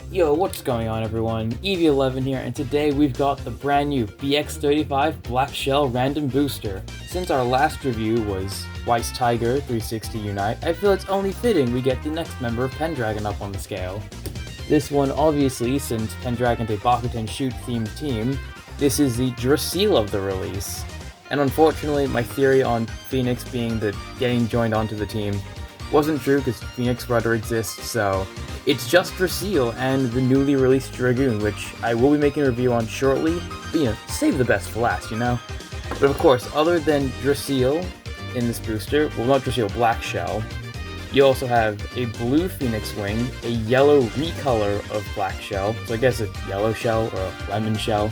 Yo, what's going on everyone? EV11 here, and today we've got the brand new BX-35 Blackshell Random Booster. Since our last review was Weiss Tiger 360 Unite, I feel it's only fitting we get the next member of Pendragon up on the scale. This one, obviously, since Pendragon's a Bakuten Shoot themed team, this is the Draciel of the release. And unfortunately, my theory on Phoenix being the getting joined onto the team wasn't true because Phoenix Rudder exists, so it's just Draciel and the newly released Dragoon, which I will be making a review on shortly, but save the best for last, But of course, other than Draciel in this booster, well not Draciel, Blackshell, you also have a blue Phoenix Wing, a yellow recolor of Blackshell, so I guess a yellow shell or a lemon shell.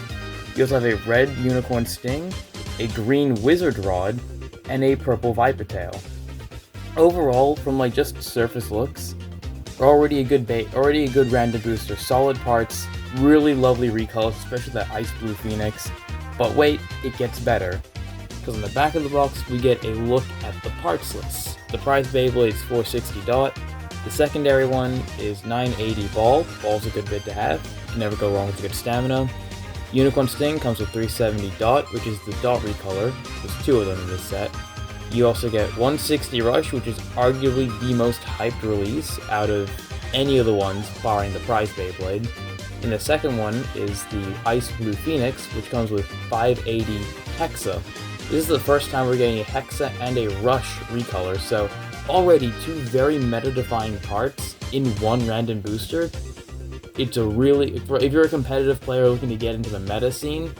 You also have a red Unicorn Sting, a green Wizard Rod, and a purple Viper Tail. Overall, from just surface looks, already a good random booster, solid parts, really lovely recolors, especially that ice blue Phoenix. But wait, it gets better, because on the back of the box we get a look at the parts list. The prize Beyblade is 460 dot, the secondary one is 980 ball. Ball's a good bit to have, you can never go wrong with a good stamina. Unicorn Sting comes with 370 dot, which is the dot recolor. There's two of them in this set. You also get 160 Rush, which is arguably the most hyped release out of any of the ones, barring the prize Beyblade. And the second one is the Ice Blue Phoenix, which comes with 580 Hexa. This is the first time we're getting a Hexa and a Rush recolor, so already two very meta-defining parts in one random booster. It's if you're a competitive player looking to get into the meta scene,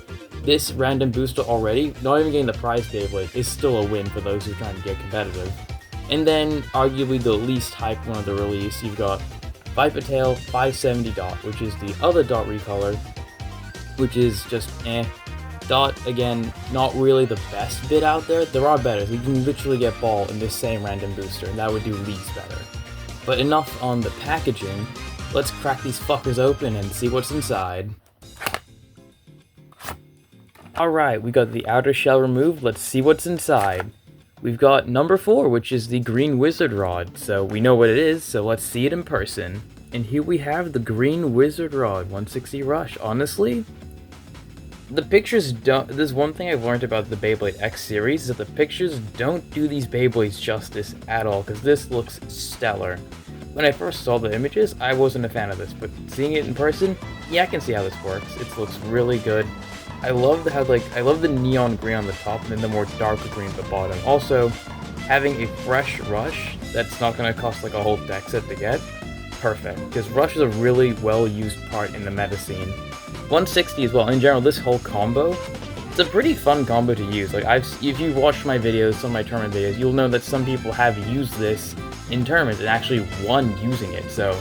this random booster already, not even getting the prize Beyblade, is still a win for those who are trying to get competitive. And then, arguably the least hyped one of the release, you've got Viper Tail 570 dot, which is the other dot recolor, which is just Dot, again, not really the best bit out there. There are better. You can literally get ball in this same random booster, and that would do least better. But enough on the packaging, let's crack these fuckers open and see what's inside. Alright, we got the outer shell removed, let's see what's inside. We've got number 4, which is the green Wizard Rod, so we know what it is, so let's see it in person. And here we have the green Wizard Rod, 160 Rush. Honestly, the pictures don't... There's one thing I've learned about the Beyblade X series, is that the pictures don't do these Beyblades justice at all, because this looks stellar. When I first saw the images, I wasn't a fan of this, but seeing it in person, yeah, I can see how this works. It looks really good. I love the neon green on the top and then the more darker green at the bottom. Also, having a fresh Rush that's not going to cost a whole deck set to get, perfect. Because Rush is a really well-used part in the meta scene. 160 as well. In general, this whole combo, it's a pretty fun combo to use. If you watched my videos, some of my tournament videos, you'll know that some people have used this in tournaments and actually won using it. So,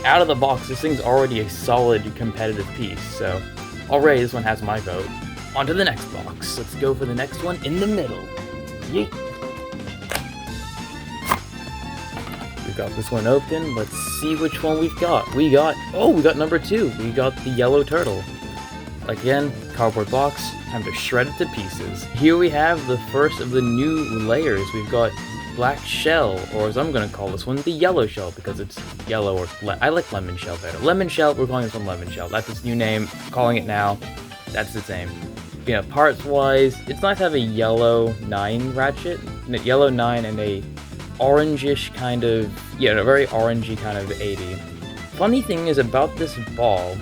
out of the box, this thing's already a solid competitive piece. So, already, this one has my vote. On to the next box. Let's go for the next one in the middle. Yeet. We've got this one open. Let's see which one we've got. We got number 2. We got the yellow turtle. Again, cardboard box. Time to shred it to pieces. Here we have the first of the new layers. We've got Blackshell, or as I'm going to call this one, the yellow shell, because it's yellow, or I like lemon shell better. Lemon shell, we're calling this one lemon shell. That's its new name, calling it now. That's its name. Parts-wise, it's nice to have a yellow 9 ratchet, yellow 9 and a orangish kind of, a very orangey kind of 80. Funny thing is about this ball,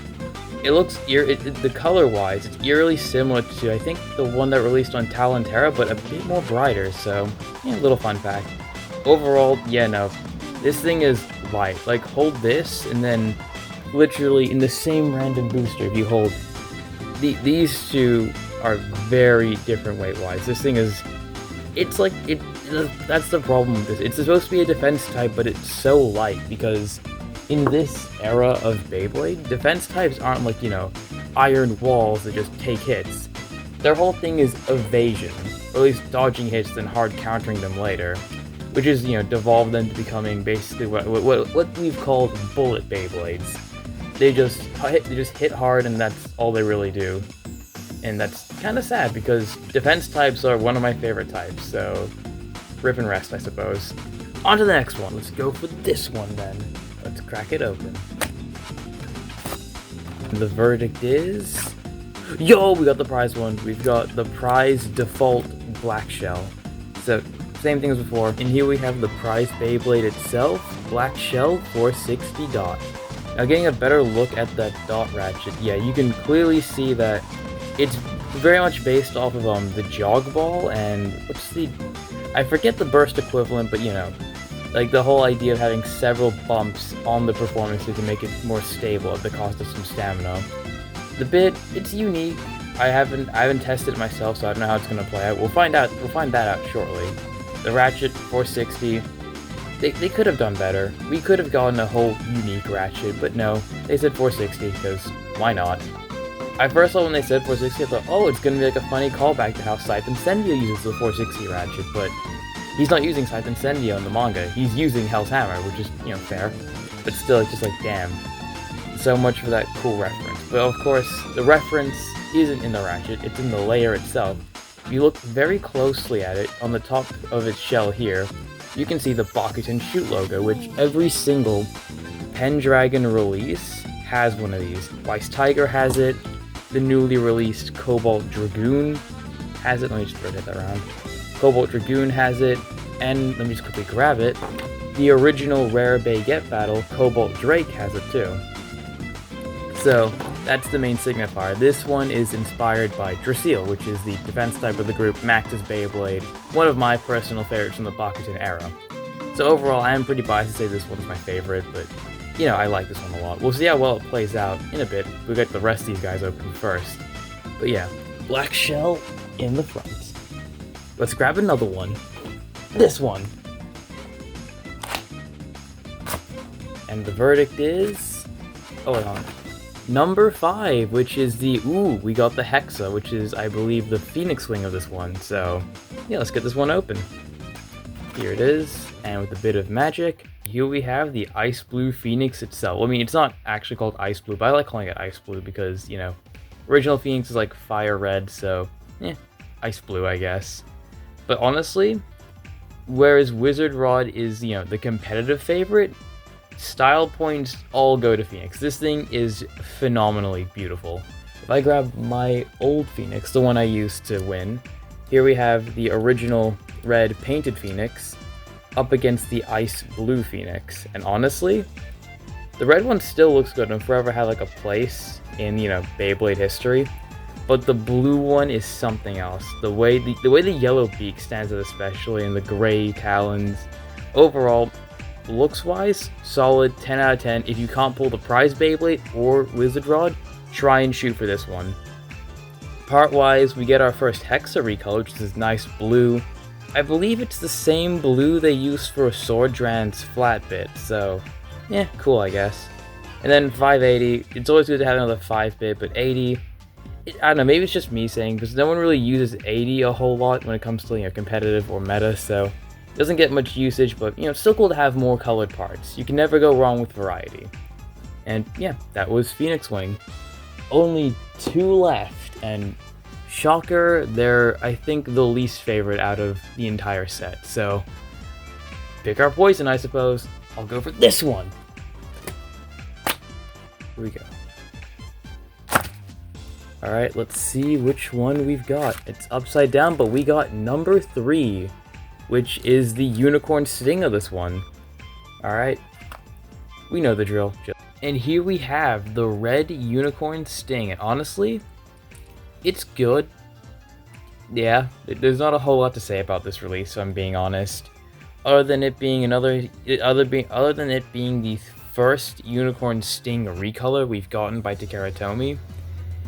it looks, the color-wise, it's eerily similar to, I think, the one that released on Talon Terra, but a bit more brighter, so, a little fun fact. Overall, this thing is light. Hold this, and then, literally, in the same random booster, if you hold, these two are very different weight-wise. This thing is, that's the problem with this. It's supposed to be a defense type, but it's so light, because in this era of Beyblade, defense types aren't iron walls that just take hits. Their whole thing is evasion, or at least dodging hits and hard countering them later, which is, devolved into becoming basically what we've called bullet Beyblades. They just hit hard, and that's all they really do. And that's kind of sad, because defense types are one of my favorite types, so rip and rest, I suppose. On to the next one. Let's go for this one, then. Let's crack it open. The verdict is... Yo, we got the prize one. We've got the prize default Blackshell. So, same thing as before. And here we have the prize Beyblade itself, Blackshell 460 dot. Now getting a better look at that dot ratchet, yeah, you can clearly see that it's very much based off of the jog ball and what's the... I forget the burst equivalent, but you know, like the whole idea of having several bumps on the performance to make it more stable at the cost of some stamina. The bit, it's unique. I haven't tested it myself, so I don't know how it's gonna play out. We'll find that out shortly. The ratchet 460, they could have done better. We could have gotten a whole unique ratchet, but no, they said 460 because why not? I first saw when they said 460, I thought, oh, it's gonna be like a funny callback to how Scythe Incendio uses the 460 ratchet, but he's not using Scythe Incendio in the manga. He's using Hell's Hammer, which is, you know, fair. But still, it's just like, damn. So much for that cool reference. But of course, the reference isn't in the ratchet, it's in the layer itself. If you look very closely at it, on the top of its shell here, you can see the Bakugan Shoot logo, which every single Pendragon release has one of these. Weiss Tiger has it, the newly released Cobalt Dragoon has it, let me just rotate that around. Cobalt Dragoon has it, and let me just quickly grab it. The original Rare Baguette Battle, Cobalt Drake has it too. So, that's the main signifier. This one is inspired by Draciel, which is the defense type of the group, Max's Beyblade, one of my personal favorites from the Bakugan era. So overall, I am pretty biased to say this one's my favorite, but, you know, I like this one a lot. We'll see how well it plays out in a bit. We'll get the rest of these guys open first. But yeah, Blackshell in the front. Let's grab another one. This one. And the verdict is... oh, wait on. Number 5, which is the... ooh, we got the Hexa, which is, I believe, the Phoenix wing of this one. So, yeah, let's get this one open. Here it is, and with a bit of magic, here we have the Ice Blue Phoenix itself. I mean, it's not actually called Ice Blue, but I like calling it Ice Blue because, you know, original Phoenix is like Fire Red, so, Ice Blue, I guess. But honestly, whereas Wizard Rod is, you know, the competitive favorite, style points all go to Phoenix. This thing is phenomenally beautiful. If I grab my old Phoenix, the one I used to win, here we have the original red painted Phoenix up against the ice blue Phoenix. And honestly, the red one still looks good and forever had like a place in, you know, Beyblade history. But the blue one is something else. The way the yellow beak stands out especially, and the gray talons. Overall, looks-wise, solid 10 out of 10. If you can't pull the prize Beyblade or Wizard Rod, try and shoot for this one. Part-wise, we get our first Hexa recolor, which is this nice blue. I believe it's the same blue they used for Sworddran's flat bit, so yeah, cool I guess. And then 580, it's always good to have another 5-bit, but 80, I don't know, maybe it's just me saying, because no one really uses 80 a whole lot when it comes to, you know, competitive or meta, so it doesn't get much usage, but, you know, it's still cool to have more colored parts. You can never go wrong with variety. And yeah, that was Phoenix Wing. Only 2 left, and shocker, they're, I think, the least favorite out of the entire set, so pick our poison, I suppose. I'll go for this one. Here we go. Alright, let's see which one we've got. It's upside down, but we got number 3, which is the unicorn sting of this one. Alright, we know the drill. And here we have the red unicorn sting, and honestly, it's good. Yeah, there's not a whole lot to say about this release, if I'm being honest. Other than it being the first unicorn sting recolor we've gotten by Takara Tomy.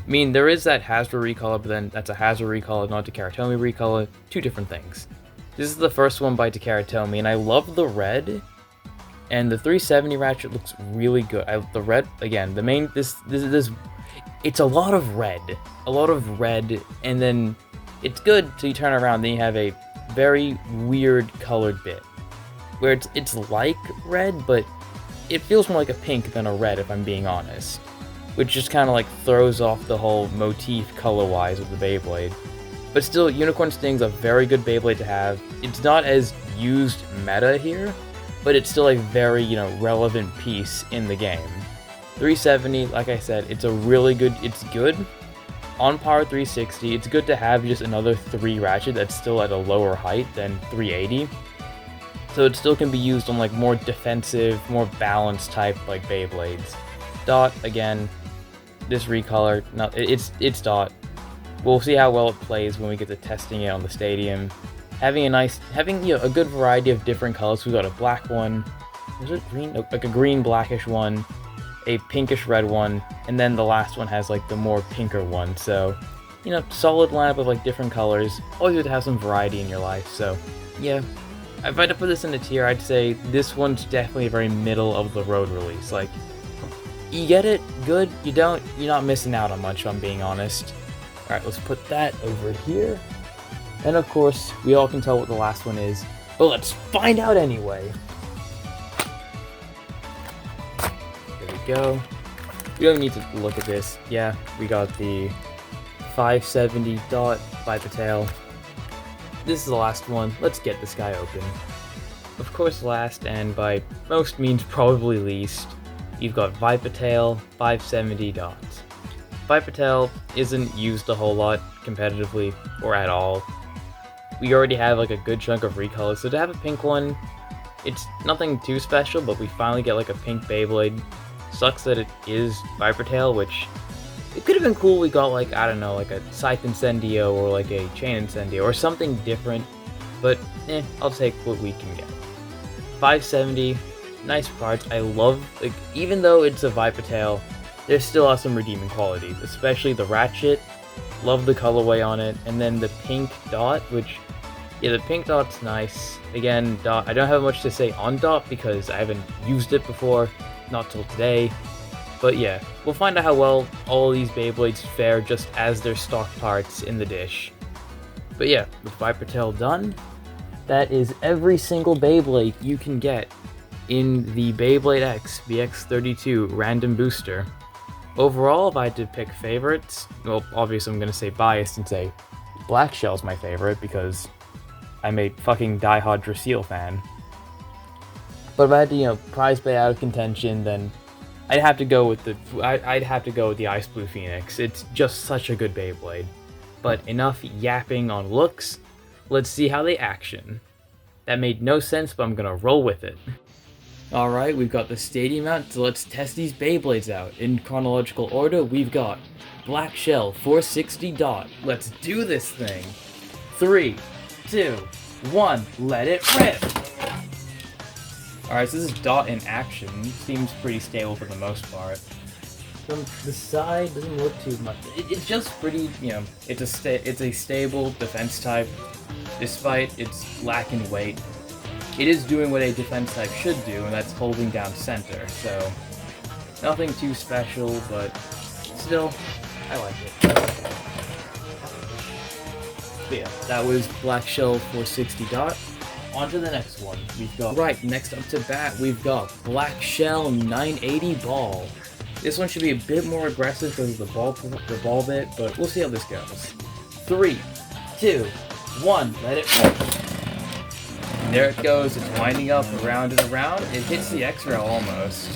I mean, there is that Hasbro recolor, but then that's a Hasbro recolor, not Takara Tomy recolor. 2 different things. This is the first one by Takara Tomy, and I love the red. And the 370 ratchet looks really good. The red, again, the main, this, it's a lot of red, and then it's good till you turn around, then you have a very weird colored bit, where it's like red, but it feels more like a pink than a red, if I'm being honest, which just kind of like throws off the whole motif color-wise of the Beyblade. But still, Unicorn Sting's a very good Beyblade to have. It's not as used meta here, but it's still a very, you know, relevant piece in the game. 370, like I said, it's good. On par 360, it's good to have just another 3 ratchet that's still at a lower height than 380. So it still can be used on like more defensive, more balanced type like Beyblades. Dot, again, this recolor, no, it's Dot. We'll see how well it plays when we get to testing it on the stadium. Having a good variety of different colors. We got a black one, was it green? Like a green blackish one, a pinkish red one, and then the last one has like the more pinker one. So, solid lineup of like different colors. Always good to have some variety in your life. So, yeah. If I had to put this in a tier, I'd say this one's definitely a very middle of the road release. Like, you get it, good. You don't, you're not missing out on much, if I'm being honest. Alright, let's put that over here. And of course, we all can tell what the last one is, but let's find out anyway. There we go. We don't need to look at this. Yeah, we got the 570 Dot Viper Tail. This is the last one. Let's get this guy open. Of course, last, and by most means probably least, you've got Viper Tail 570 Dots. Viper Tail isn't used a whole lot competitively or at all. We already have like a good chunk of recolors, so to have a pink one, it's nothing too special, but we finally get like a pink Beyblade. Sucks that it is Viper Tail, which it could have been cool. We got like, I don't know, like a Scythe Incendio or like a Chain Incendio or something different, but I'll take what we can get. 570, nice parts. I love, like, even though it's a Viper Tail, there still are some redeeming qualities, especially the ratchet. Love the colorway on it, and then the pink Dot, which, yeah, the pink Dot's nice. Again, Dot, I don't have much to say on Dot because I haven't used it before, not till today. But yeah, we'll find out how well all of these Beyblades fare just as their stock parts in the dish. But yeah, with Viper Tail done, that is every single Beyblade you can get in the Beyblade X BX-32 random booster. Overall, if I had to pick favorites, well, obviously I'm going to say biased and say Blackshell's my favorite because I'm a fucking diehard Draciel fan. But if I had to, prize bay out of contention, then I'd have to go with the Ice Blue Phoenix. It's just such a good Beyblade. But enough yapping on looks. Let's see how they action. That made no sense, but I'm gonna roll with it. Alright, we've got the stadium out, so let's test these Beyblades out. In chronological order, we've got Blackshell 460 Dot. Let's do this thing. 3, 2, 1, let it rip! Alright, so this is Dot in action. Seems pretty stable for the most part. From the side, doesn't look too much. It's just pretty, it's a stable defense type, despite its lack in weight. It is doing what a defense type should do, and that's holding down center, so nothing too special, but still, I like it. But yeah, that was Blackshell 460 Dot. On to the next one. We've got, next up to bat, we've got Blackshell 980 Ball. This one should be a bit more aggressive because of the ball bit, but we'll see how this goes. 3, 2, 1, let it go. There it goes, it's winding up around and around. It hits the X-Rail almost.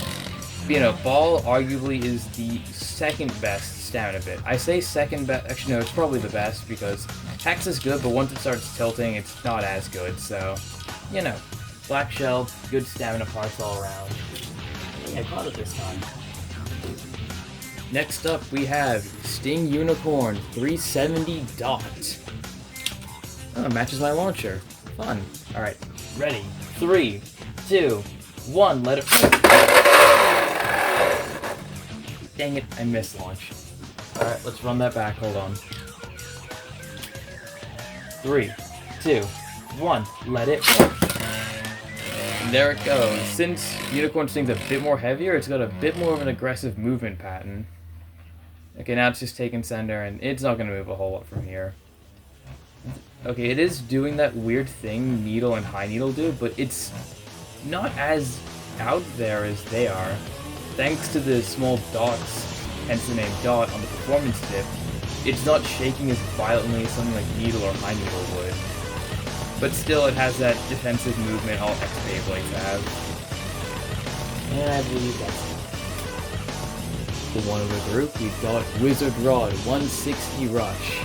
Ball arguably is the second best stamina bit. I say second best, actually no, it's probably the best because Hex is good, but once it starts tilting, it's not as good, so, Blackshell, good stamina parts all around. I caught it this time. Next up, we have Sting Unicorn 370 Dot. Oh, it matches my launcher. Fun. Alright, ready. 3, 2, 1, let it rip. Dang it, I missed launch. Alright, let's run that back, hold on. 3, 2, 1, let it rip. And there it goes. Since Unicorn Sting's a bit more heavier, it's got a bit more of an aggressive movement pattern. Okay, now it's just taking center, and it's not going to move a whole lot from here. Okay, it is doing that weird thing Needle and High Needle do, but it's not as out there as they are. Thanks to the small dots, hence the name Dot, on the performance tip, it's not shaking as violently as something like Needle or High Needle would. But still, it has that defensive movement all X-Beyblades have. And I believe that's it. the one in the group, we've got Wizard Rod 160 Rush.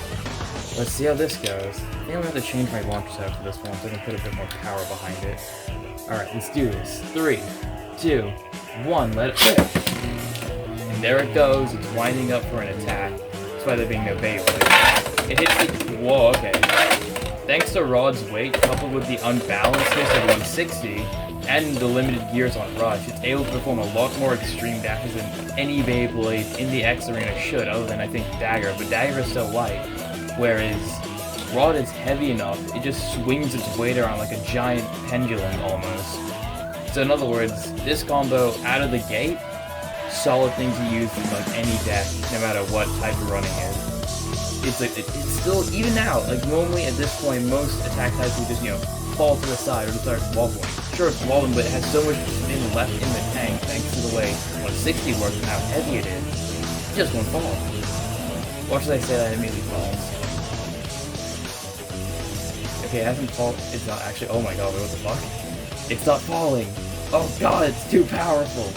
Let's see how this goes. I think I'm gonna have to change my launch setup for this one so I can put a bit more power behind it. Alright, let's do this. 3, 2, 1, let it rip. And there it goes, it's winding up for an attack. Despite there being no Beyblade. It hits the... Whoa, okay. Thanks to Rod's weight, coupled with the unbalancedness of 160, and the limited gears on Rush, it's able to perform a lot more extreme dashes than any Beyblade in the X arena should, other than, I think, Dagger, but Dagger is so light. Whereas Rod is heavy enough, it just swings its weight around like a giant pendulum almost. So in other words, this combo out of the gate, solid thing to use in like any deck, no matter what type of running is. It's like it's still, even now, like normally at this point most attack types will just, you know, fall to the side or just start wobbling. Sure, it's wobbling, but it has so much spin left in the tank thanks to the way 160 works and how heavy it is. It just won't fall. Or should I say that it immediately falls? Okay, it hasn't fallen. It's not actually. Oh my god, wait, what the fuck? It's not falling! Oh god, it's too powerful!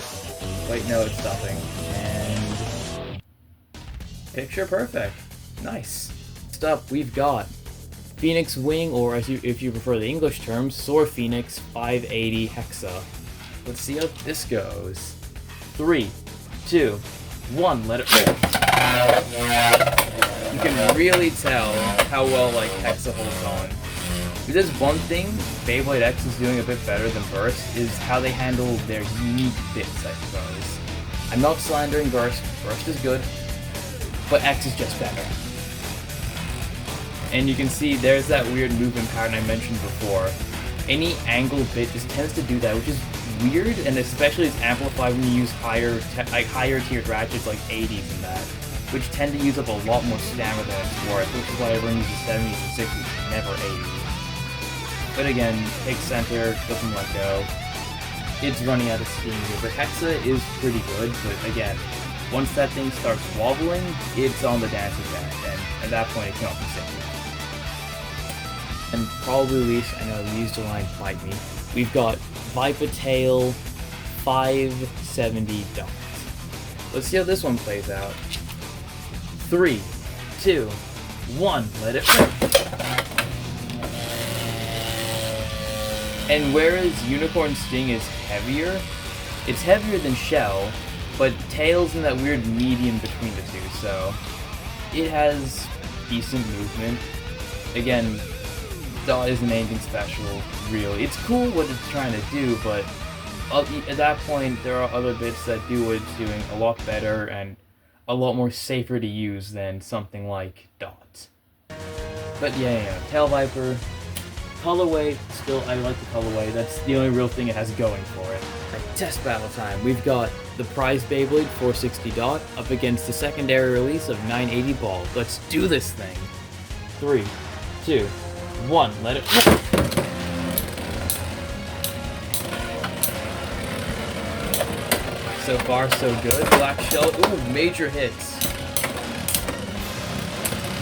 Wait, no, it's stopping. And... picture perfect. Nice. Next up, we've got Phoenix Wing, or as if you prefer the English term, Soar Phoenix 580 Hexa. Let's see how this goes. 3, 2, 1, let it rip. You can really tell how well, like, Hexa holds on. If there's one thing Beyblade X is doing a bit better than Burst, is how they handle their unique bits, I suppose. I'm not slandering Burst. Burst is good, but X is just better. And you can see there's that weird movement pattern I mentioned before. Any angled bit just tends to do that, which is weird, and especially it's amplified when you use higher tiered ratchets like 80s and that, which tend to use up a lot more stamina than it's worth, which is why everyone uses 70s and 60s, never 80s. But again, takes center, doesn't let go. It's running out of steam here, but Hexa is pretty good, but again, once that thing starts wobbling, it's on the dancing deck, and at that point it cannot be saved. And probably least, I know these line fight me, we've got Viper Tail 570 Dots. Let's see how this one plays out. 3, 2, 1, let it rip. And whereas Unicorn Sting is heavier, it's heavier than Shell, but Tail's in that weird medium between the two, so it has decent movement. Again, Dot isn't anything special, really. It's cool what it's trying to do, but at that point, there are other bits that do what it's doing a lot better and a lot more safer to use than something like Dot. But yeah, Tail Viper, colorway, still, I like the colorway. That's the only real thing it has going for it. Right, test battle time. We've got the prize Beyblade 460 Dot up against the secondary release of 980 Ball. Let's do this thing. 3, 2, 1, let it rip. So far, so good. Blackshell, ooh, major hits.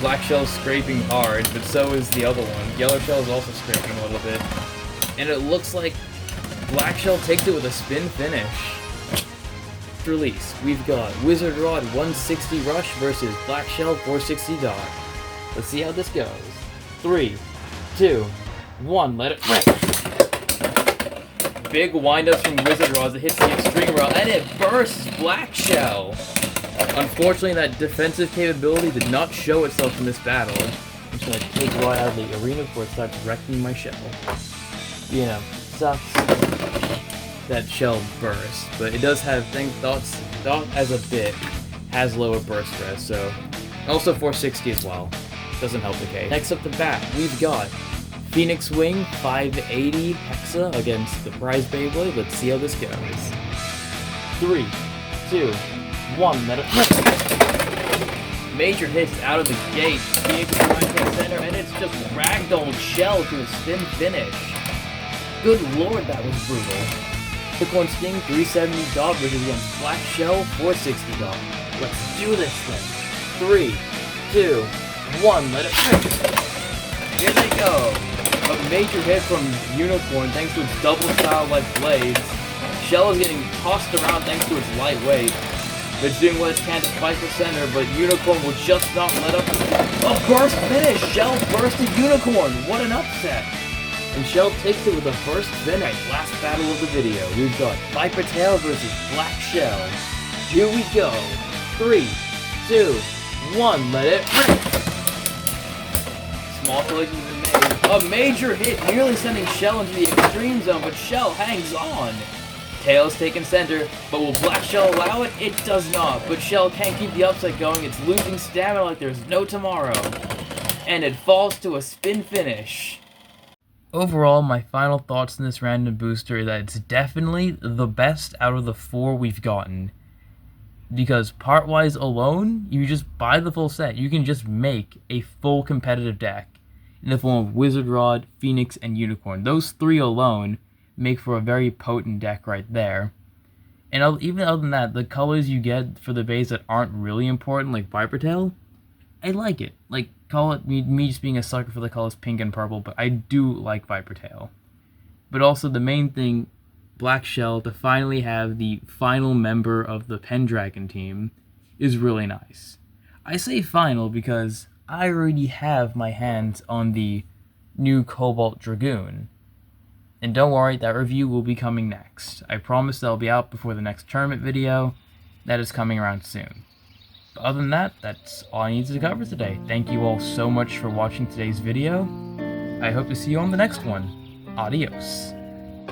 Blackshell's scraping hard, but so is the other one. Yellowshell is also scraping a little bit. And it looks like Blackshell takes it with a spin finish. Release, we've got Wizard Rod 160 Rush versus Blackshell 460 Dot. Let's see how this goes. 3, 2, 1, let it rip. Big windups from Wizard Rod that hits the extreme rail, and it bursts Blackshell. Unfortunately, that defensive capability did not show itself in this battle. I'm just gonna take Rod out of the arena before it starts wrecking my shell. You know, sucks that shell burst, but it does have things. Dot as a bit has lower burst stress, so also 460 as well. Doesn't help the case. Next up the bat, we've got Phoenix Wing 580 Hexa against the prize Beyblade. Let's see how this goes. 3, 2, 1, let it rip. Major hits out of the gate. Phoenix is trying to hit center, and it's just ragdolled Shell to a spin finish. Good lord, that was brutal. Unicorn Sting 370 Dot versus against Blackshell 460 Dot. Let's do this thing. 3, 2, 1, let it rip. Here they go. A major hit from Unicorn thanks to its double style like blades. Shell is getting tossed around thanks to its lightweight. It's doing what it can to fight the center, but Unicorn will just not let up. A burst finish! Shell bursted Unicorn! What an upset! And Shell takes it with the first finish. Last battle of the video. We've got Viper Tail versus Blackshell. Here we go. 3, 2, 1, let it rip! Small collision has been made. A major hit, nearly sending Shell into the extreme zone, but Shell hangs on. Tails taking center, but will Blackshell allow it? It does not, but Shell can't keep the upset going. It's losing stamina like there's no tomorrow. And it falls to a spin finish. Overall, my final thoughts on this random booster is that it's definitely the best out of the 4 we've gotten. Because part-wise alone, you just buy the full set. You can just make a full competitive deck in the form of Wizard Rod, Phoenix, and Unicorn. Those 3 alone make for a very potent deck right there. And even other than that, the colors you get for the base that aren't really important, like Viper Tail, I like it. Like, call it me just being a sucker for the colors pink and purple, but I do like Viper Tail. But also the main thing, Blackshell, to finally have the final member of the Pendragon team is really nice. I say final because I already have my hands on the new Cobalt Dragoon. And don't worry, that review will be coming next. I promise that'll be out before the next tournament video. That is coming around soon. But other than that, that's all I needed to cover today. Thank you all so much for watching today's video. I hope to see you on the next one. Adios.